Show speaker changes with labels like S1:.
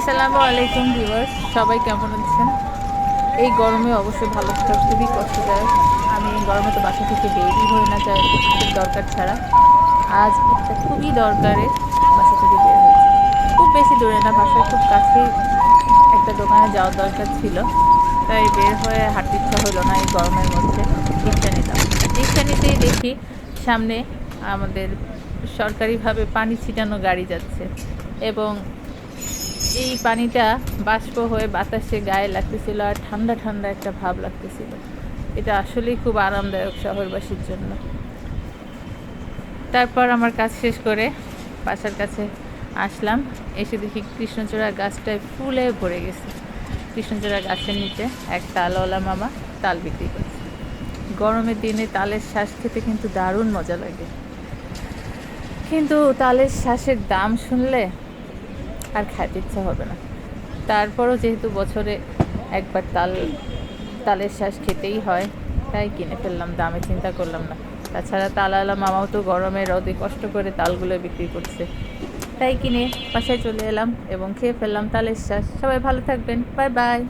S1: আসসালামু আলাইকুম ভিউয়ার্স, সবাই কেমন আছেন? এই গরমে অবশ্যই ভালো থাকা খুবই কষ্টদায়ক। আমি গরমে তো বাসা থেকে বেরই হই না, চাই খুব দরকার ছাড়া। আজ একটা খুবই দরকারে বাসা থেকে বের হয়েছি। খুব বেশি দূরে না, বাসার খুব কাছেই একটা দোকানে যাওয়ার দরকার ছিল। তাই বের হয়ে হাঁটতে ইচ্ছা হলো না এই গরমের মধ্যে। রিক্সা নিলাম। রিক্সা নিতেই দেখি সামনে আমাদের সরকারিভাবে পানি ছিটানো গাড়ি যাচ্ছে, এবং এই পানিটা বাষ্প হয়ে বাতাসে গায়ে লাগতেছিল আর ঠান্ডা ঠান্ডা একটা ভাব লাগতেছিল। এটা আসলেই খুব আরামদায়ক শহরবাসীর জন্য। তারপর আমার কাজ শেষ করে বাসার কাছে আসলাম। এসে দেখি কৃষ্ণচূড়া গাছটায় ফুলে ভরে গেছে। কৃষ্ণচূড়া গাছের নিচে এক তালওয়ালা মামা তাল বিক্রি করছে। গরমের দিনে তালের শ্বাস খেতে কিন্তু দারুণ মজা লাগে, কিন্তু তালের শ্বাসের দাম শুনলে আর খাইতে ইচ্ছা হবে না। তারপরও যেহেতু বছরে একবার তালের শ্বাস খেতেই হয়, তাই কিনে ফেললাম, দামে চিন্তা করলাম না। তাছাড়া তালওয়ালা মামাও তো গরমে রোদে কষ্ট করে তালগুলো বিক্রি করছে, তাই কিনে বাসায় চলে এলাম এবং খেয়ে ফেললাম তালের শ্বাস। সবাই ভালো থাকবেন, বাই বাই।